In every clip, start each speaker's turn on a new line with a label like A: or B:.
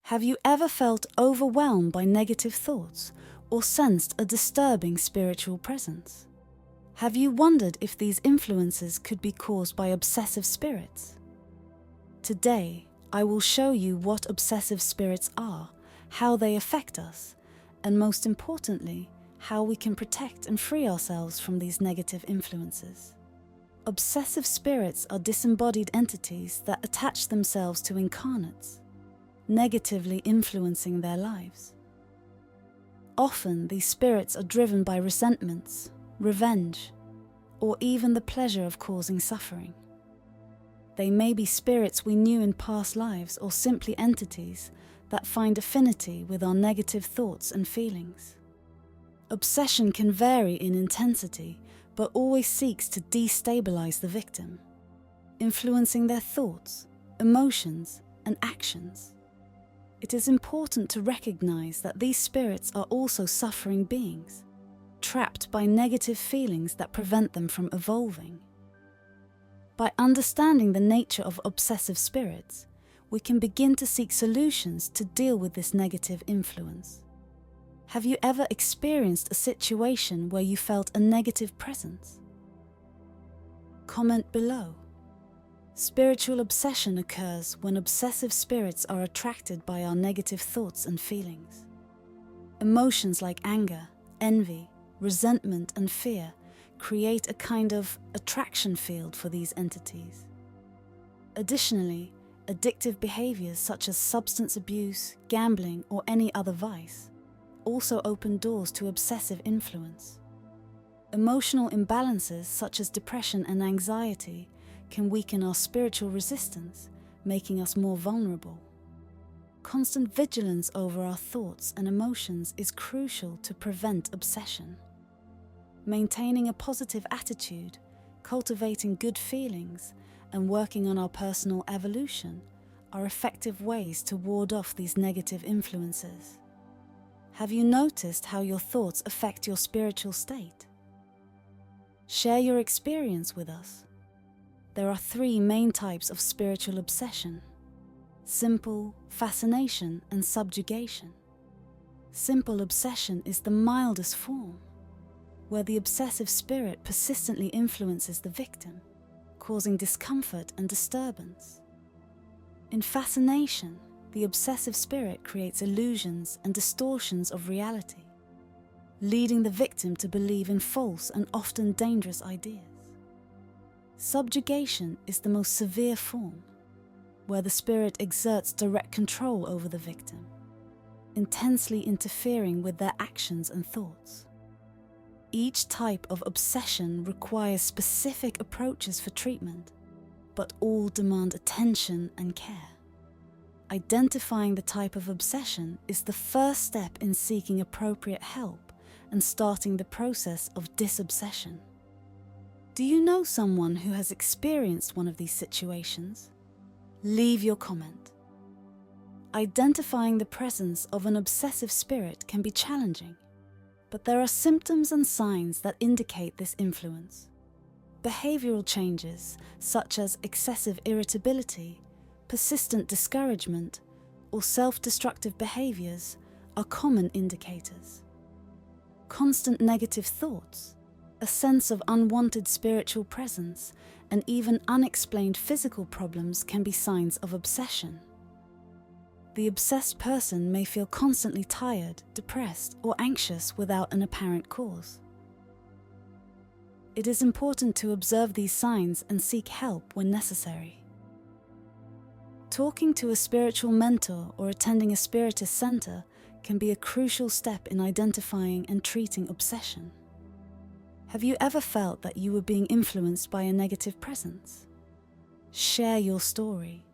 A: Have you ever felt overwhelmed by negative thoughts or sensed a disturbing spiritual presence? Have you wondered if these influences could be caused by obsessive spirits? Today, I will show you what obsessive spirits are, how they affect us, and most importantly, how we can protect and free ourselves from these negative influences. Obsessive spirits are disembodied entities that attach themselves to incarnates, negatively influencing their lives. Often, these spirits are driven by resentments, revenge, or even the pleasure of causing suffering. They may be spirits we knew in past lives or simply entities that find affinity with our negative thoughts and feelings. Obsession can vary in intensity, but always seeks to destabilize the victim, influencing their thoughts, emotions, and actions. It is important to recognize that these spirits are also suffering beings, trapped by negative feelings that prevent them from evolving. By understanding the nature of obsessive spirits, we can begin to seek solutions to deal with this negative influence. Have you ever experienced a situation where you felt a negative presence? Comment below. Spiritual obsession occurs when obsessive spirits are attracted by our negative thoughts and feelings. Emotions like anger, envy, resentment, and fear create a kind of attraction field for these entities. Additionally, addictive behaviors such as substance abuse, gambling, or any other vice also open doors to obsessive influence. Emotional imbalances such as depression and anxiety can weaken our spiritual resistance, making us more vulnerable. Constant vigilance over our thoughts and emotions is crucial to prevent obsession. Maintaining a positive attitude, cultivating good feelings, and working on our personal evolution are effective ways to ward off these negative influences. Have you noticed how your thoughts affect your spiritual state? Share your experience with us. There are 3 main types of spiritual obsession: simple, fascination, and subjugation. Simple obsession is the mildest form, where the obsessive spirit persistently influences the victim, causing discomfort and disturbance. In fascination, the obsessive spirit creates illusions and distortions of reality, leading the victim to believe in false and often dangerous ideas. Subjugation is the most severe form, where the spirit exerts direct control over the victim, intensely interfering with their actions and thoughts. Each type of obsession requires specific approaches for treatment, but all demand attention and care. Identifying the type of obsession is the first step in seeking appropriate help and starting the process of disobsession. Do you know someone who has experienced one of these situations? Leave your comment. Identifying the presence of an obsessive spirit can be challenging, but there are symptoms and signs that indicate this influence. Behavioral changes such as excessive irritability, persistent discouragement, or self-destructive behaviors are common indicators. Constant negative thoughts, a sense of unwanted spiritual presence, and even unexplained physical problems can be signs of obsession. The obsessed person may feel constantly tired, depressed, or anxious without an apparent cause. It is important to observe these signs and seek help when necessary. Talking to a spiritual mentor or attending a spiritist center can be a crucial step in identifying and treating obsession. Have you ever felt that you were being influenced by a negative presence? Share your story.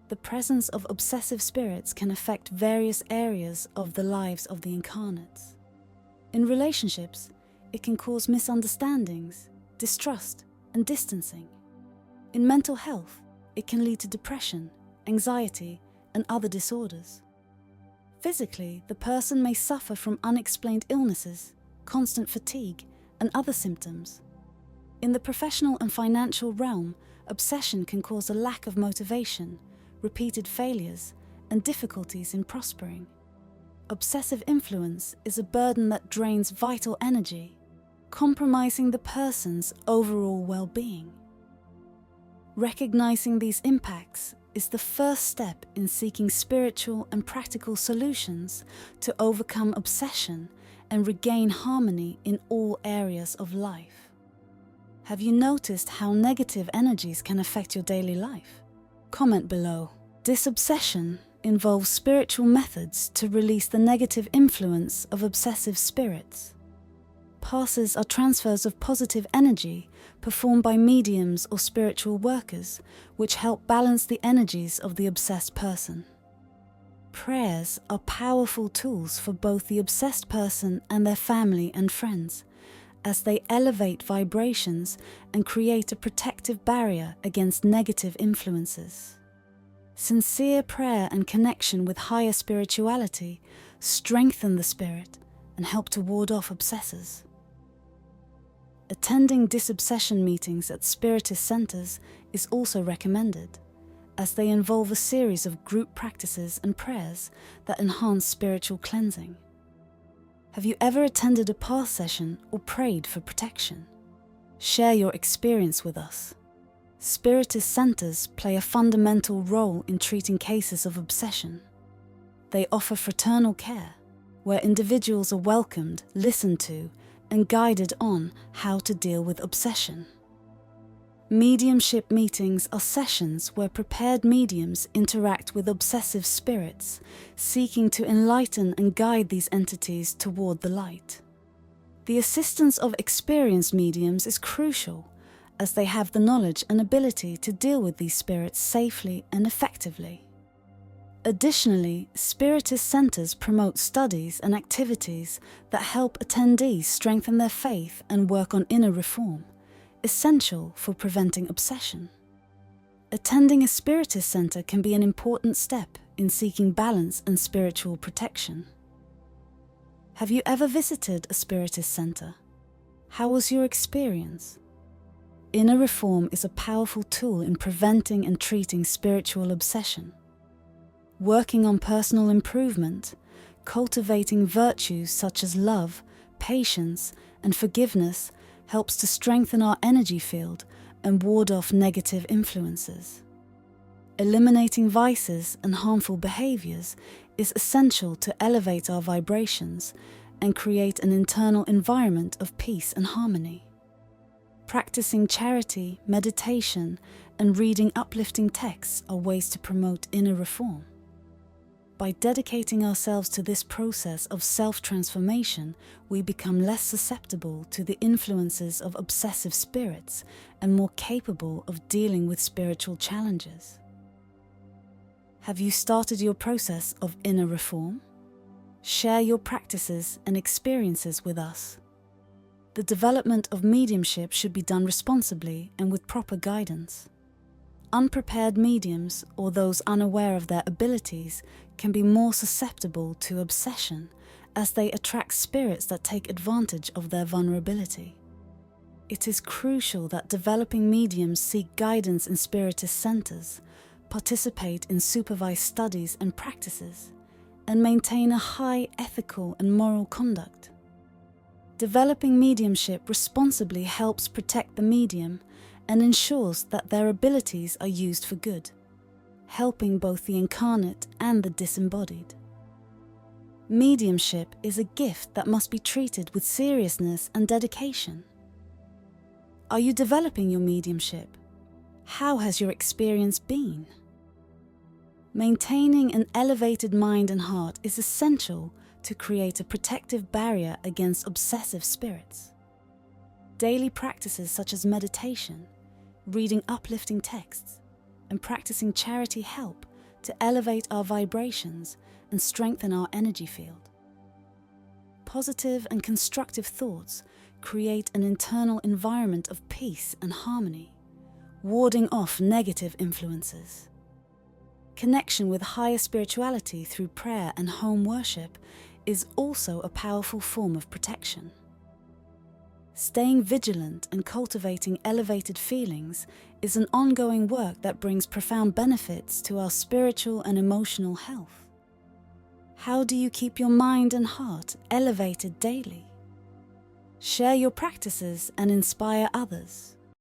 A: The presence of obsessive spirits can affect various areas of the lives of the incarnates. In relationships, it can cause misunderstandings, distrust, and distancing. In mental health, it can lead to depression, anxiety, and other disorders. Physically, the person may suffer from unexplained illnesses, constant fatigue, and other symptoms. In the professional and financial realm, obsession can cause a lack of motivation, repeated failures, and difficulties in prospering. Obsessive influence is a burden that drains vital energy, compromising the person's overall well-being. Recognizing these impacts is the first step in seeking spiritual and practical solutions to overcome obsession and regain harmony in all areas of life. Have you noticed how negative energies can affect your daily life? Comment below. Disobsession involves spiritual methods to release the negative influence of obsessive spirits. Passes are transfers of positive energy performed by mediums or spiritual workers, which help balance the energies of the obsessed person. Prayers are powerful tools for both the obsessed person and their family and friends, as they elevate vibrations and create a protective barrier against negative influences. Sincere prayer and connection with higher spirituality strengthen the spirit and help to ward off obsessors. Attending disobsession meetings at spiritist centers is also recommended, as they involve a series of group practices and prayers that enhance spiritual cleansing. Have you ever attended a path session or prayed for protection? Share your experience with us. Spiritist centers play a fundamental role in treating cases of obsession. They offer fraternal care, where individuals are welcomed, listened to, and guided on how to deal with obsession. Mediumship meetings are sessions where prepared mediums interact with obsessive spirits, seeking to enlighten and guide these entities toward the light. The assistance of experienced mediums is crucial, as they have the knowledge and ability to deal with these spirits safely and effectively. Additionally, spiritist centers promote studies and activities that help attendees strengthen their faith and work on inner reform, essential for preventing obsession. Attending a spiritist center can be an important step in seeking balance and spiritual protection. Have you ever visited a spiritist center? How was your experience? Inner reform is a powerful tool in preventing and treating spiritual obsession. Working on personal improvement, cultivating virtues such as love, patience, and forgiveness helps to strengthen our energy field and ward off negative influences. Eliminating vices and harmful behaviors is essential to elevate our vibrations and create an internal environment of peace and harmony. Practicing charity, meditation, and reading uplifting texts are ways to promote inner reform. By dedicating ourselves to this process of self-transformation, we become less susceptible to the influences of obsessive spirits and more capable of dealing with spiritual challenges. Have you started your process of inner reform? Share your practices and experiences with us. The development of mediumship should be done responsibly and with proper guidance. Unprepared mediums, or those unaware of their abilities, can be more susceptible to obsession, as they attract spirits that take advantage of their vulnerability. It is crucial that developing mediums seek guidance in spiritist centers, participate in supervised studies and practices, and maintain a high ethical and moral conduct. Developing mediumship responsibly helps protect the medium and ensures that their abilities are used for good, helping both the incarnate and the disembodied. Mediumship is a gift that must be treated with seriousness and dedication. Are you developing your mediumship? How has your experience been? Maintaining an elevated mind and heart is essential to create a protective barrier against obsessive spirits. Daily practices such as meditation, reading uplifting texts, and practicing charity help to elevate our vibrations and strengthen our energy field. Positive and constructive thoughts create an internal environment of peace and harmony, warding off negative influences. Connection with higher spirituality through prayer and home worship is also a powerful form of protection. Staying vigilant and cultivating elevated feelings is an ongoing work that brings profound benefits to our spiritual and emotional health. How do you keep your mind and heart elevated daily? Share your practices and inspire others.